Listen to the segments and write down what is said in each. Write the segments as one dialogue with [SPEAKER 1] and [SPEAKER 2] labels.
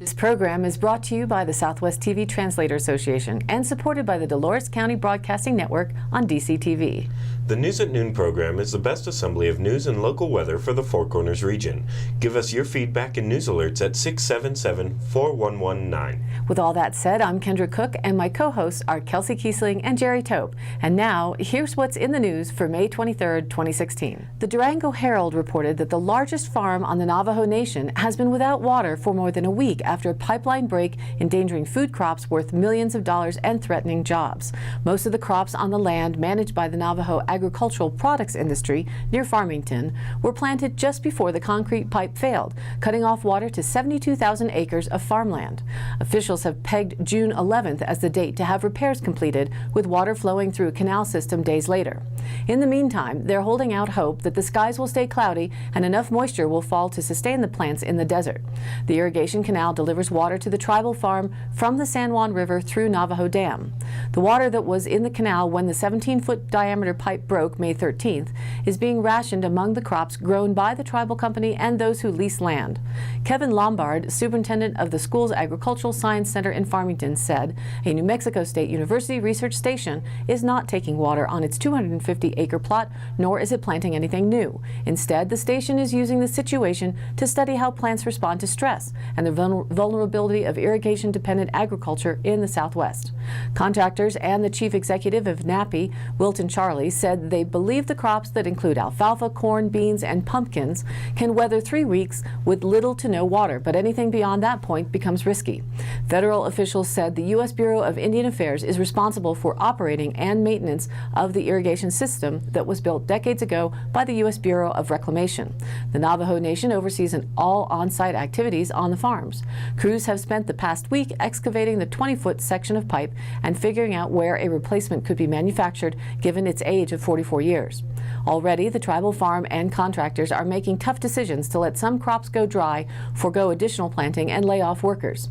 [SPEAKER 1] This program is brought to you by the Southwest TV Translator Association and supported by the Dolores County Broadcasting Network on DCTV.
[SPEAKER 2] The News at Noon program is the best assembly of news and local weather for the Four Corners region. Give us your feedback and news alerts at 677-4119.
[SPEAKER 1] With all that said, I'm Kendra Cook and my co-hosts are Kelsey Kiesling and Jerry Tope. And now, here's what's in the news for May 23rd, 2016. The Durango Herald reported that the largest farm on the Navajo Nation has been without water for more than a week after a pipeline break endangering food crops worth millions of dollars and threatening jobs. Most of the crops on the land managed by the Navajo agricultural products industry near Farmington were planted just before the concrete pipe failed, cutting off water to 72,000 acres of farmland. Officials have pegged June 11th as the date to have repairs completed, with water flowing through a canal system days later. In the meantime, they're holding out hope that the skies will stay cloudy and enough moisture will fall to sustain the plants in the desert. The irrigation canal delivers water to the tribal farm from the San Juan River through Navajo Dam. The water that was in the canal when the 17-foot diameter pipe broke May 13th is being rationed among the crops grown by the tribal company and those who lease land. Kevin Lombard, superintendent of the school's Agricultural Science Center in Farmington, said a New Mexico State University research station is not taking water on its 250-acre plot, nor is it planting anything new. Instead, the station is using the situation to study how plants respond to stress and the vulnerability of irrigation-dependent agriculture in the Southwest. Contractors and the chief executive of NAPI, Wilton Charlie, said they believe the crops that include alfalfa, corn, beans, and pumpkins can weather 3 weeks with little to no water, but anything beyond that point becomes risky. Federal officials said the U.S. Bureau of Indian Affairs is responsible for operating and maintenance of the irrigation system that was built decades ago by the U.S. Bureau of Reclamation. The Navajo Nation oversees all on-site activities on the farms. Crews have spent the past week excavating the 20-foot section of pipe and figuring out where a replacement could be manufactured given its age of 44 years. Already, the tribal farm and contractors are making tough decisions to let some crops go dry, forego additional planting, and lay off workers.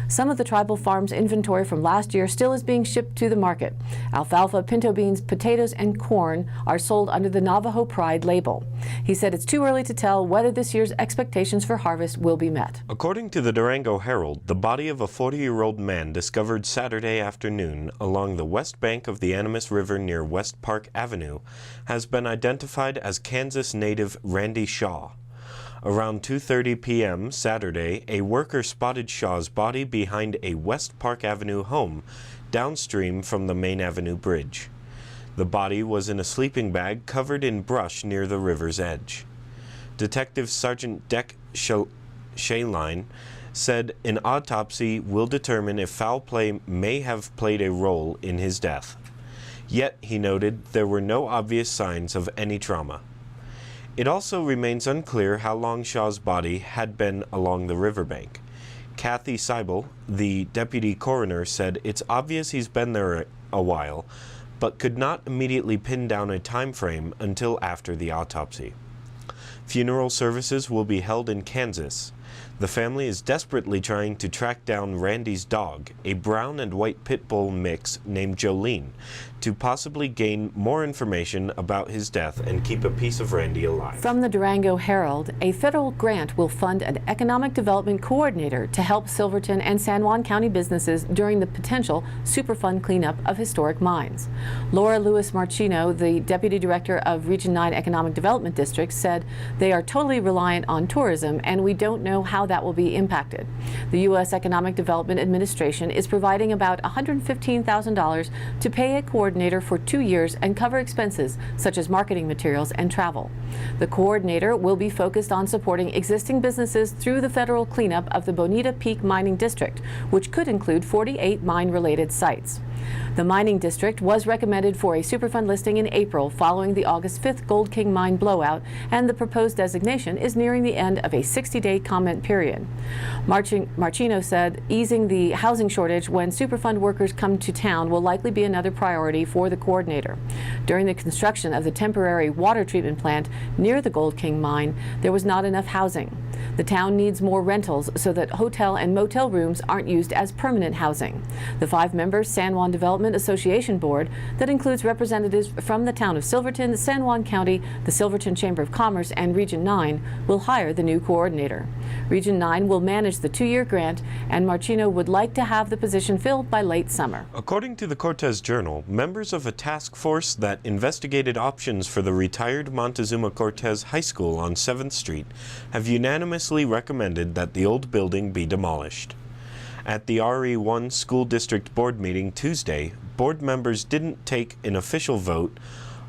[SPEAKER 1] Some of the tribal farm's inventory from last year still is being shipped to the market. Alfalfa, pinto beans, potatoes, and corn are sold under the Navajo Pride label. He said it's too early to tell whether this year's expectations for harvest will be met.
[SPEAKER 2] According to the Durango Herald, the body of a 40-year-old man discovered Saturday afternoon along the west bank of the Animas River near West Park Avenue has been identified as Kansas native Randy Shaw. Around 2:30 p.m. Saturday, a worker spotted Shaw's body behind a West Park Avenue home downstream from the Main Avenue Bridge. The body was in a sleeping bag covered in brush near the river's edge. Detective Sergeant Deck Shaline said an autopsy will determine if foul play may have played a role in his death. Yet, he noted, there were no obvious signs of any trauma. It also remains unclear how long Shaw's body had been along the riverbank. Kathy Seibel, the deputy coroner, said it's obvious he's been there a while, but could not immediately pin down a time frame until after the autopsy. Funeral services will be held in Kansas. The family is desperately trying to track down Randy's dog, a brown and white pit bull mix named Jolene, to possibly gain more information about his death and keep a piece of Randy alive.
[SPEAKER 1] From the Durango Herald, a federal grant will fund an economic development coordinator to help Silverton and San Juan County businesses during the potential Superfund cleanup of historic mines. Laura Lewis Marchino, the Deputy Director of Region 9 Economic Development District, said they are totally reliant on tourism and we don't know how that will be impacted. The U.S. Economic Development Administration is providing about $115,000 to pay a coordinator for 2 years and cover expenses such as marketing materials and travel. The coordinator will be focused on supporting existing businesses through the federal cleanup of the Bonita Peak Mining District, which could include 48 mine-related sites. The mining district was recommended for a Superfund listing in April following the August 5th Gold King mine blowout, and the proposed designation is nearing the end of a 60-day comment period. Marchino said easing the housing shortage when Superfund workers come to town will likely be another priority for the coordinator. During the construction of the temporary water treatment plant near the Gold King mine, there was not enough housing. The town needs more rentals so that hotel and motel rooms aren't used as permanent housing. The 5-member San Juan Juan Development Association Board that includes representatives from the town of Silverton, San Juan County, the Silverton Chamber of Commerce, and Region 9 will hire the new coordinator. Region 9 will manage the 2-year grant, and Marchino would like to have the position filled by late summer.
[SPEAKER 2] According to the Cortez Journal, members of a task force that investigated options for the retired Montezuma Cortez High School on 7th Street have unanimously recommended that the old building be demolished. At the RE1 School District Board meeting Tuesday, board members didn't take an official vote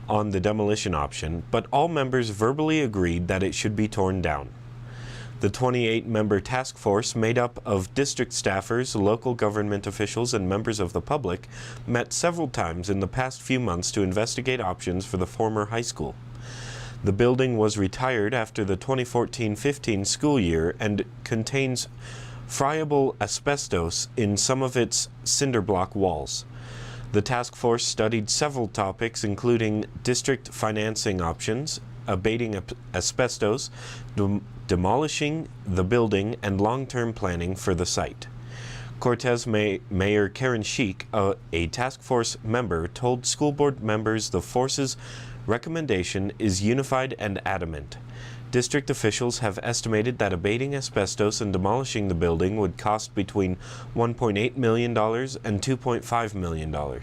[SPEAKER 2] on the demolition option, but all members verbally agreed that it should be torn down. The 28-member task force, made up of district staffers, local government officials, and members of the public, met several times in the past few months to investigate options for the former high school. The building was retired after the 2014-15 school year and contains friable asbestos in some of its cinder block walls. The task force studied several topics, including district financing options, abating asbestos, demolishing the building, and long-term planning for the site. Cortez Mayor Karen Sheik, a task force member, told school board members the force's recommendation is unified and adamant. District officials have estimated that abating asbestos and demolishing the building would cost between $1.8 million and $2.5 million.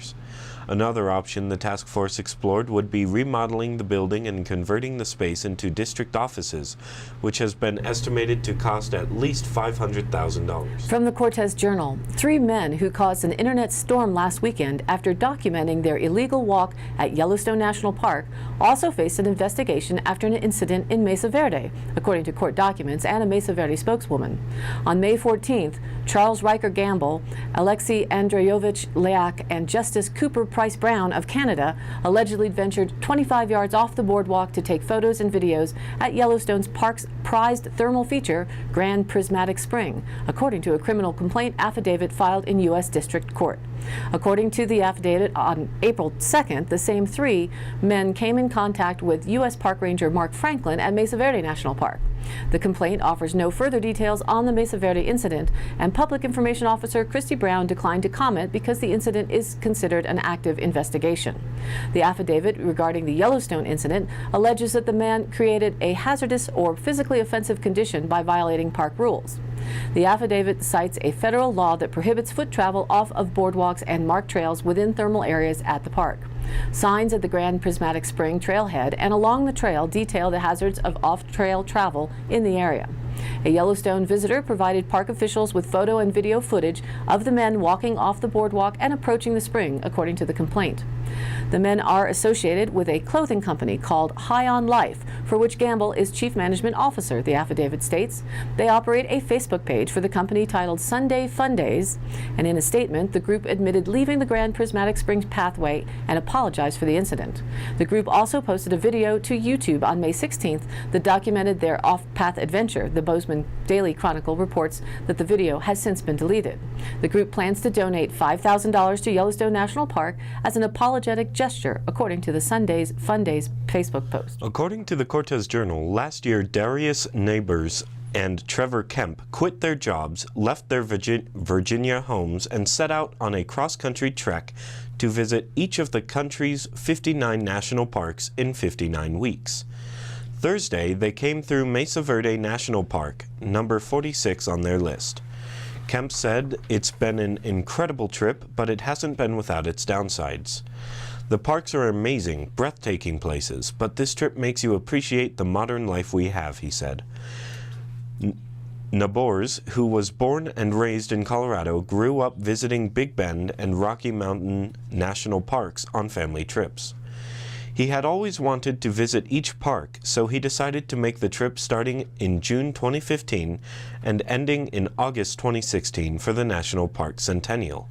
[SPEAKER 2] Another option the task force explored would be remodeling the building and converting the space into district offices, which has been estimated to cost at least $500,000.
[SPEAKER 1] From the Cortez Journal, 3 men who caused an internet storm last weekend after documenting their illegal walk at Yellowstone National Park also faced an investigation after an incident in Mesa Verde, according to court documents and a Mesa Verde spokeswoman. On May 14th, Charles Riker Gamble, Alexei Andreyovich Leak, and Justice Cooper Price Brown of Canada allegedly ventured 25 yards off the boardwalk to take photos and videos at Yellowstone's park's prized thermal feature, Grand Prismatic Spring, according to a criminal complaint affidavit filed in U.S. District Court. According to the affidavit, on April 2nd, the same 3 men came in contact with U.S. Park Ranger Mark Franklin at Mesa Verde National Park. The complaint offers no further details on the Mesa Verde incident, and Public Information Officer Christy Brown declined to comment because the incident is considered an active investigation. The affidavit regarding the Yellowstone incident alleges that the man created a hazardous or physically offensive condition by violating park rules. The affidavit cites a federal law that prohibits foot travel off of boardwalks and marked trails within thermal areas at the park. Signs at the Grand Prismatic Spring trailhead and along the trail detail the hazards of off-trail travel in the area. A Yellowstone visitor provided park officials with photo and video footage of the men walking off the boardwalk and approaching the spring, according to the complaint. The men are associated with a clothing company called High on Life, for which Gamble is Chief Management Officer, the affidavit states. They operate a Facebook page for the company titled Sunday Fun Days, and in a statement, the group admitted leaving the Grand Prismatic Springs pathway and apologized for the incident. The group also posted a video to YouTube on May 16th that documented their off-path adventure. The Bozeman Daily Chronicle reports that the video has since been deleted. The group plans to donate $5,000 to Yellowstone National Park as an apologetic gesture, according to the Sundays Fun Days Facebook post.
[SPEAKER 2] According to the Cortez Journal, last year Darius Neighbors and Trevor Kemp quit their jobs, left their Virginia homes, and set out on a cross-country trek to visit each of the country's 59 national parks in 59 weeks. Thursday, they came through Mesa Verde National Park, number 46 on their list. Kemp said, "It's been an incredible trip, but it hasn't been without its downsides. The parks are amazing, breathtaking places, but this trip makes you appreciate the modern life we have," he said. Nabors, who was born and raised in Colorado, grew up visiting Big Bend and Rocky Mountain National Parks on family trips. He had always wanted to visit each park, so he decided to make the trip starting in June 2015 and ending in August 2016 for the National Park Centennial.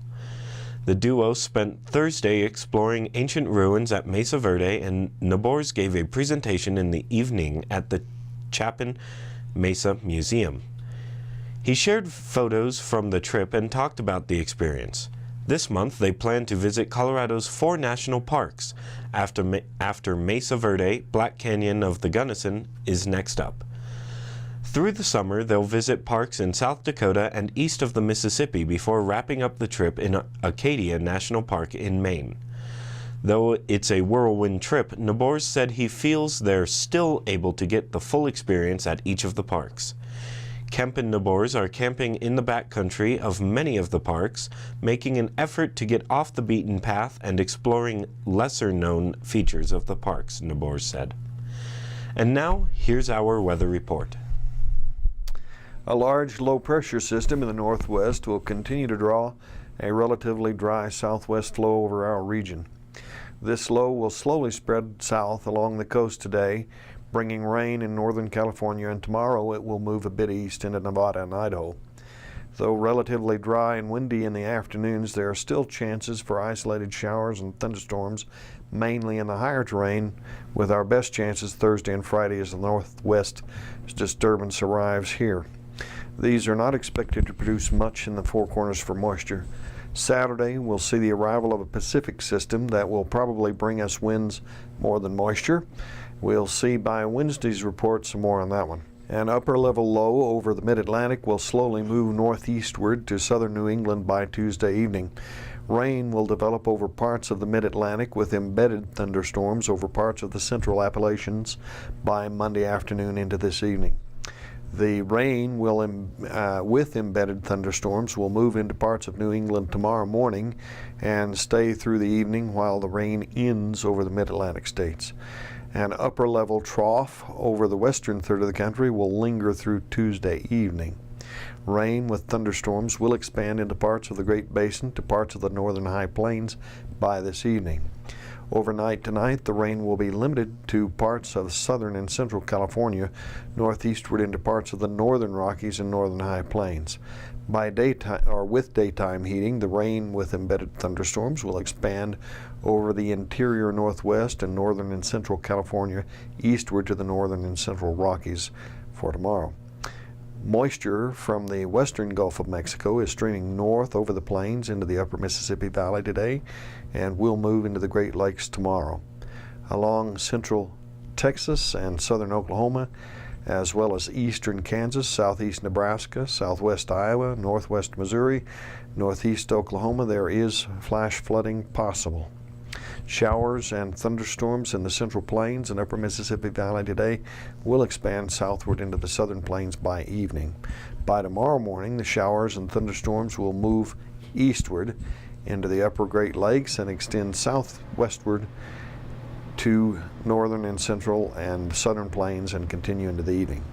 [SPEAKER 2] The duo spent Thursday exploring ancient ruins at Mesa Verde, and Nabors gave a presentation in the evening at the Chapin Mesa Museum. He shared photos from the trip and talked about the experience. This month, they plan to visit Colorado's 4 national parks. After Mesa Verde, Black Canyon of the Gunnison is next up. Through the summer, they'll visit parks in South Dakota and east of the Mississippi before wrapping up the trip in Acadia National Park in Maine. Though it's a whirlwind trip, Nabors said he feels they're still able to get the full experience at each of the parks. Kemp and Nabors are camping in the backcountry of many of the parks, making an effort to get off the beaten path and exploring lesser-known features of the parks, Nabors said. And now, here's our weather report.
[SPEAKER 3] A large low-pressure system in the northwest will continue to draw a relatively dry southwest flow over our region. This low will slowly spread south along the coast today, bringing rain in northern California, and tomorrow it will move a bit east into Nevada and Idaho. Though relatively dry and windy in the afternoons, there are still chances for isolated showers and thunderstorms, mainly in the higher terrain, with our best chances Thursday and Friday as the northwest disturbance arrives here. These are not expected to produce much in the Four Corners for moisture. Saturday, we'll see the arrival of a Pacific system that will probably bring us winds more than moisture. We'll see by Wednesday's report some more on that one. An upper-level low over the mid-Atlantic will slowly move northeastward to southern New England by Tuesday evening. Rain will develop over parts of the mid-Atlantic with embedded thunderstorms over parts of the central Appalachians by Monday afternoon into this evening. The rain will, with embedded thunderstorms, will move into parts of New England tomorrow morning and stay through the evening while the rain ends over the mid-Atlantic states. An upper-level trough over the western third of the country will linger through Tuesday evening. Rain with thunderstorms will expand into parts of the Great Basin to parts of the northern high plains by this evening. Overnight tonight, the rain will be limited to parts of southern and central California, northeastward into parts of the northern Rockies and northern high plains. By daytime, or with daytime heating, the rain with embedded thunderstorms will expand over the interior northwest and northern and central California, eastward to the northern and central Rockies for tomorrow. Moisture from the western Gulf of Mexico is streaming north over the plains into the upper Mississippi Valley today and will move into the Great Lakes tomorrow. Along central Texas and southern Oklahoma, as well as eastern Kansas, southeast Nebraska, southwest Iowa, northwest Missouri, northeast Oklahoma, there is flash flooding possible. Showers and thunderstorms in the central plains and upper Mississippi Valley today will expand southward into the southern plains by evening. By tomorrow morning, the showers and thunderstorms will move eastward into the upper Great Lakes and extend southwestward to northern and central and southern plains and continue into the evening.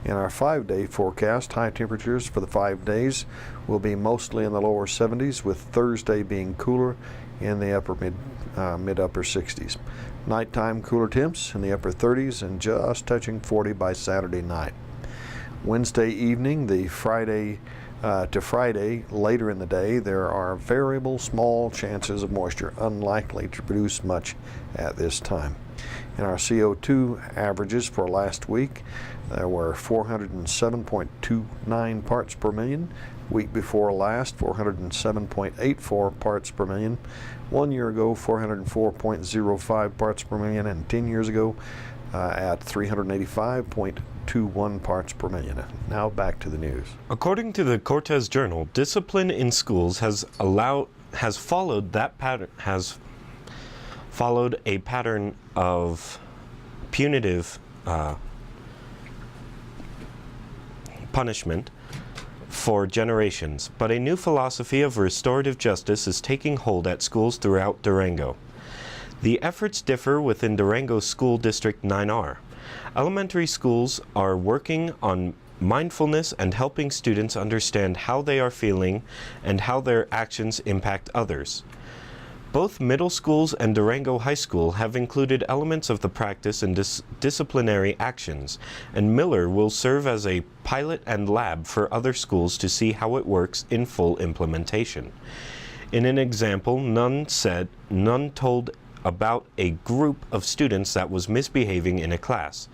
[SPEAKER 3] In our 5-day forecast, high temperatures for the 5 days will be mostly in the lower 70s, with Thursday being cooler in the upper mid-upper 60s. Nighttime cooler temps in the upper 30s and just touching 40 by Saturday night. Wednesday evening, the Friday to Friday, later in the day, there are variable small chances of moisture, unlikely to produce much at this time. In our CO2 averages for last week, there were 407.29 parts per million. Week before last, 407.84 parts per million. 1 year ago, 404.05 parts per million, and 10 years ago at 385.21 parts per million. Now back to the news.
[SPEAKER 2] According to the Cortez Journal, discipline in schools has followed a pattern of punitive punishment for generations, but a new philosophy of restorative justice is taking hold at schools throughout Durango. The efforts differ within Durango's School District 9R. Elementary schools are working on mindfulness and helping students understand how they are feeling and how their actions impact others. Both middle schools and Durango High School have included elements of the practice in disciplinary actions, and Miller will serve as a pilot and lab for other schools to see how it works in full implementation. In an example, Nunn told about a group of students that was misbehaving in a class.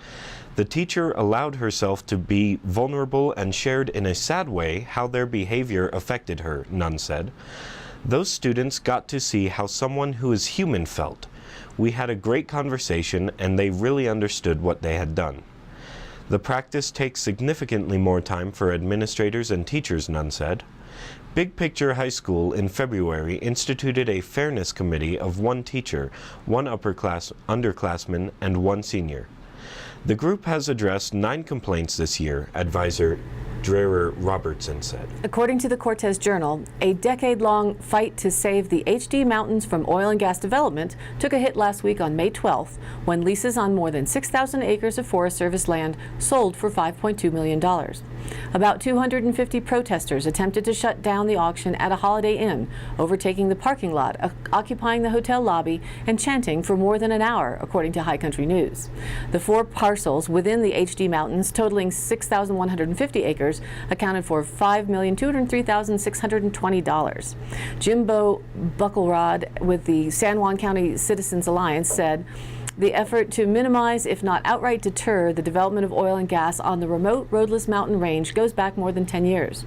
[SPEAKER 2] The teacher allowed herself to be vulnerable and shared in a sad way how their behavior affected her, Nunn said. Those students got to see how someone who is human felt. We had a great conversation and they really understood what they had done. The practice takes significantly more time for administrators and teachers, Nunn said. Big Picture High School in February instituted a fairness committee of one teacher, one underclassman, and one senior. The group has addressed 9 complaints this year, advisor Dreher Robertson said.
[SPEAKER 1] According to the Cortez Journal, a decade-long fight to save the HD Mountains from oil and gas development took a hit last week on May 12th when leases on more than 6,000 acres of Forest Service land sold for $5.2 million. About 250 protesters attempted to shut down the auction at a Holiday Inn, overtaking the parking lot, occupying the hotel lobby, and chanting for more than an hour, according to High Country News. The 4 parcels within the HD Mountains, totaling 6,150 acres, accounted for $5,203,620. Jimbo Bucklerod with the San Juan County Citizens Alliance said, the effort to minimize, if not outright deter, the development of oil and gas on the remote, roadless mountain range goes back more than 10 years.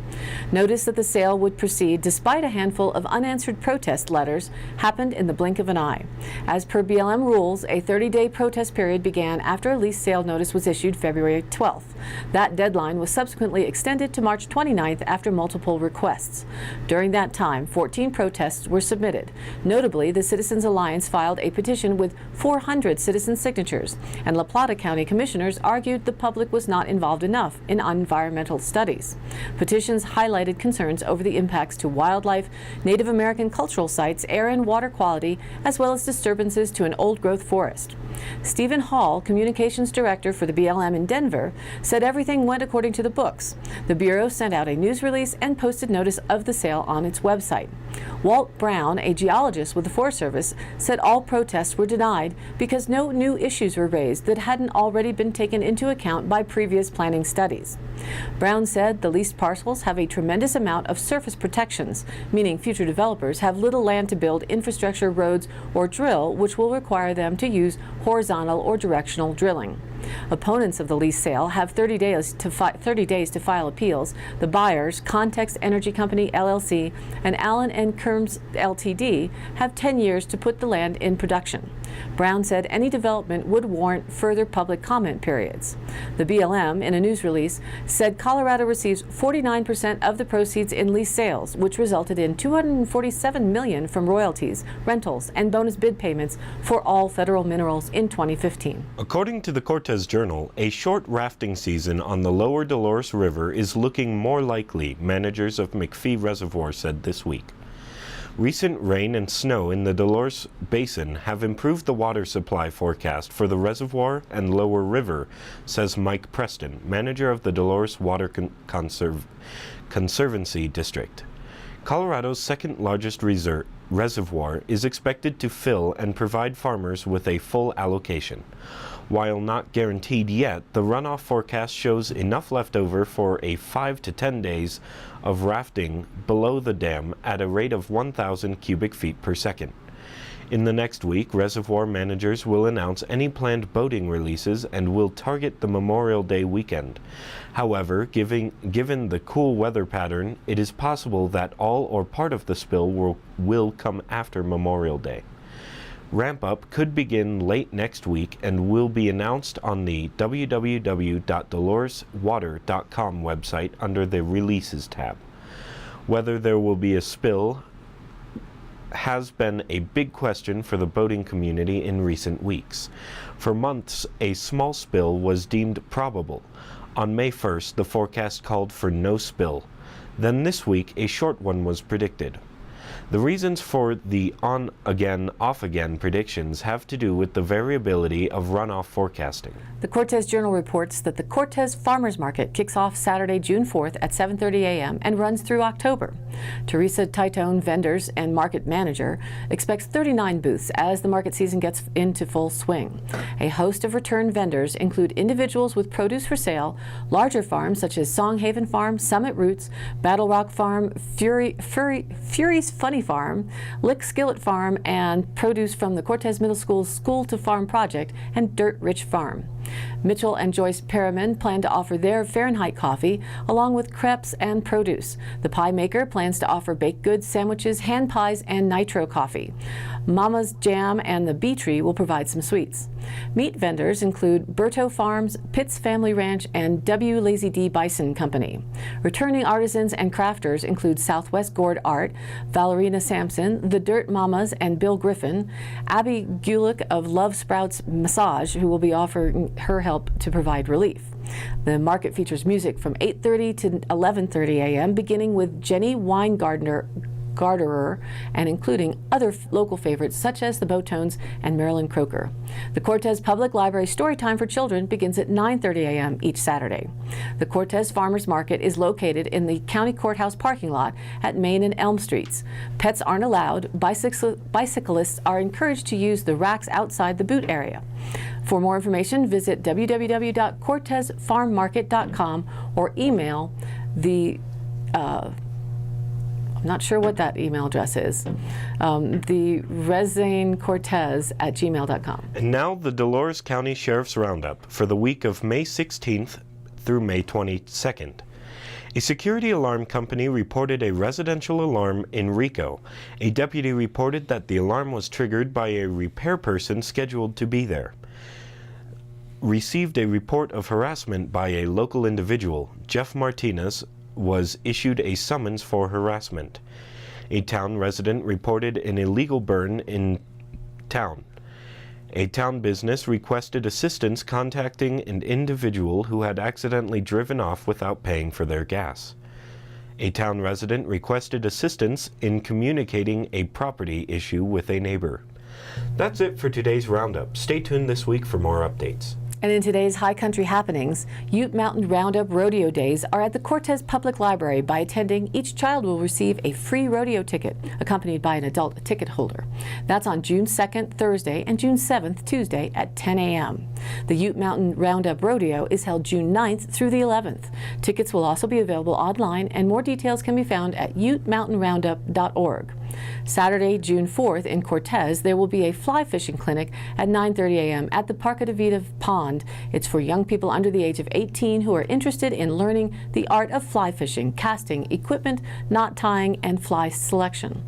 [SPEAKER 1] Notice that the sale would proceed despite a handful of unanswered protest letters happened in the blink of an eye. As per BLM rules, a 30-day protest period began after a lease sale notice was issued February 12th. That deadline was subsequently extended to March 29th after multiple requests. During that time, 14 protests were submitted. Notably, the Citizens Alliance filed a petition with 400 citizen signatures, and La Plata County commissioners argued the public was not involved enough in environmental studies. Petitions highlighted concerns over the impacts to wildlife, Native American cultural sites, air and water quality, as well as disturbances to an old-growth forest. Stephen Hall, communications director for the BLM in Denver, said everything went according to the books. The Bureau sent out a news release and posted notice of the sale on its website. Walt Brown, a geologist with the Forest Service, said all protests were denied because no new issues were raised that hadn't already been taken into account by previous planning studies. Brown said the leased parcels have a tremendous amount of surface protections, meaning future developers have little land to build infrastructure, roads, or drill, which will require them to use horizontal or directional drilling. Opponents of the lease sale have 30 days to file appeals. The buyers, Context Energy Company LLC and Allen & Kerms Ltd, have 10 years to put the land in production. Brown said any development would warrant further public comment periods. The BLM, in a news release, said Colorado receives 49% of the proceeds in lease sales, which resulted in $247 million from royalties, rentals, and bonus bid payments for all federal minerals in 2015.
[SPEAKER 2] According to the Cortez Journal, a short rafting season on the lower Dolores River is looking more likely, managers of McPhee Reservoir said this week. Recent rain and snow in the Dolores Basin have improved the water supply forecast for the reservoir and lower river, says Mike Preston, manager of the Dolores Water Conservancy District. Colorado's second largest reservoir is expected to fill and provide farmers with a full allocation. While not guaranteed yet, the runoff forecast shows enough left over for a 5 to 10 days of rafting below the dam at a rate of 1,000 cubic feet per second. In the next week, reservoir managers will announce any planned boating releases and will target the Memorial Day weekend. However, given the cool weather pattern, it is possible that all or part of the spill will come after Memorial Day. Ramp-up could begin late next week and will be announced on the www.doloreswater.com website under the Releases tab. Whether there will be a spill has been a big question for the boating community in recent weeks. For months, a small spill was deemed probable. On May 1st, the forecast called for no spill. Then this week, a short one was predicted. The reasons for the on-again, off-again predictions have to do with the variability of runoff forecasting.
[SPEAKER 1] The Cortez Journal reports that the Cortez Farmers Market kicks off Saturday, June 4th at 7:30 a.m. and runs through October. Teresa Titone, vendors and market manager, expects 39 booths as the market season gets into full swing. A host of return vendors include individuals with produce for sale, larger farms such as Songhaven Farm, Summit Roots, Battle Rock Farm, Fury's Funny Farm, Lick Skillet Farm, and produce from the Cortez Middle School's School to Farm project and Dirt Rich Farm. Mitchell and Joyce Perriman plan to offer their Fahrenheit coffee along with crepes and produce. The pie maker plans to offer baked goods, sandwiches, hand pies, and nitro coffee. Mama's Jam and the Bee Tree will provide some sweets. Meat vendors include Berto Farms, Pitts Family Ranch, and W. Lazy D Bison Company. Returning artisans and crafters include Southwest Gourd Art, Valerina Sampson, The Dirt Mamas, and Bill Griffin, Abby Gulick of Love Sprouts Massage, who will be offering her help to provide relief. The market features music from 8:30 to 11:30 a.m., beginning with Jenny Weingartner and including other local favorites such as the Bowtones and Marilyn Croker. The Cortez Public Library Storytime for Children begins at 9:30 a.m. each Saturday. The Cortez Farmers Market is located in the County Courthouse parking lot at Main and Elm Streets. Pets aren't allowed. Bicyclists are encouraged to use the racks outside the boot area. For more information, visit www.cortezfarmmarket.com or email the not sure what that email address is. The rezanecortez@gmail.com.
[SPEAKER 2] And now the Dolores County Sheriff's Roundup for the week of May 16th through May 22nd. A security alarm company reported a residential alarm in Rico. A deputy reported that the alarm was triggered by a repair person scheduled to be there. Received a report of harassment by a local individual. Jeff Martinez was issued a summons for harassment. A town resident reported an illegal burn in town. A town business requested assistance contacting an individual who had accidentally driven off without paying for their gas. A town resident requested assistance in communicating a property issue with a neighbor. That's it for today's roundup. Stay tuned this week for more updates.
[SPEAKER 1] And in today's High Country happenings, Ute Mountain Roundup Rodeo Days are at the Cortez Public Library. By attending, each child will receive a free rodeo ticket, accompanied by an adult ticket holder. That's on June 2nd, Thursday, and June 7th, Tuesday at 10 a.m. The Ute Mountain Roundup Rodeo is held June 9th through the 11th. Tickets will also be available online, and more details can be found at utemountainroundup.org. Saturday, June 4th in Cortez, there will be a fly fishing clinic at 9:30 a.m. at the Parca de Vida Pond. It's for young people under the age of 18 who are interested in learning the art of fly fishing, casting, equipment, knot tying, and fly selection.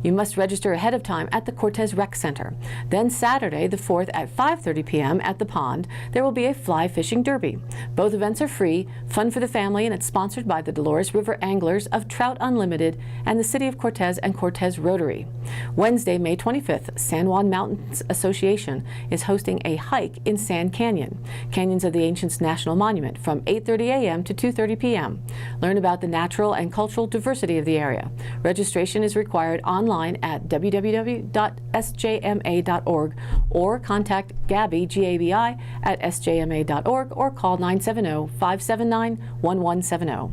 [SPEAKER 1] You must register ahead of time at the Cortez Rec Center. Then Saturday, the 4th at 5:30 p.m. at the pond, there will be a fly fishing derby. Both events are free, fun for the family, and it's sponsored by the Dolores River Anglers of Trout Unlimited and the City of Cortez and Cortez Rotary. Wednesday, May 25th, San Juan Mountains Association is hosting a hike in Sand Canyon, Canyons of the Ancients National Monument, from 8:30 a.m. to 2:30 p.m. Learn about the natural and cultural diversity of the area. Registration is required online at www.sjma.org or contact Gabby, G-A-B-I, at sjma.org or call 970-579-1170.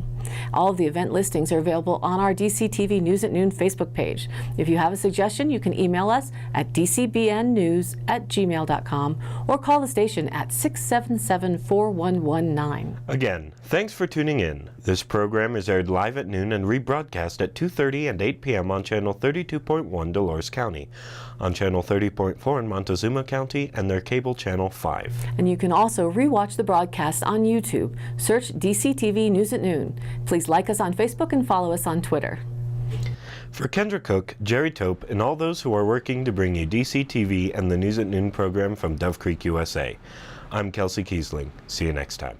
[SPEAKER 1] All of the event listings are available on our DCTV News at Noon Facebook page. If you have a suggestion, you can email us at dcbnnews@gmail.com or call the station at 677-4119.
[SPEAKER 2] Again, thanks for tuning in. This program is aired live at noon and rebroadcast at 2:30 and 8 p.m. on Channel 32.1 Dolores County, on Channel 30.4 in Montezuma County, and their cable Channel 5.
[SPEAKER 1] And you can also rewatch the broadcast on YouTube. Search DCTV News at Noon. Please like us on Facebook and follow us on Twitter.
[SPEAKER 2] For Kendra Cook, Jerry Tope, and all those who are working to bring you DCTV and the News at Noon program from Dove Creek, USA, I'm Kelsey Kiesling. See you next time.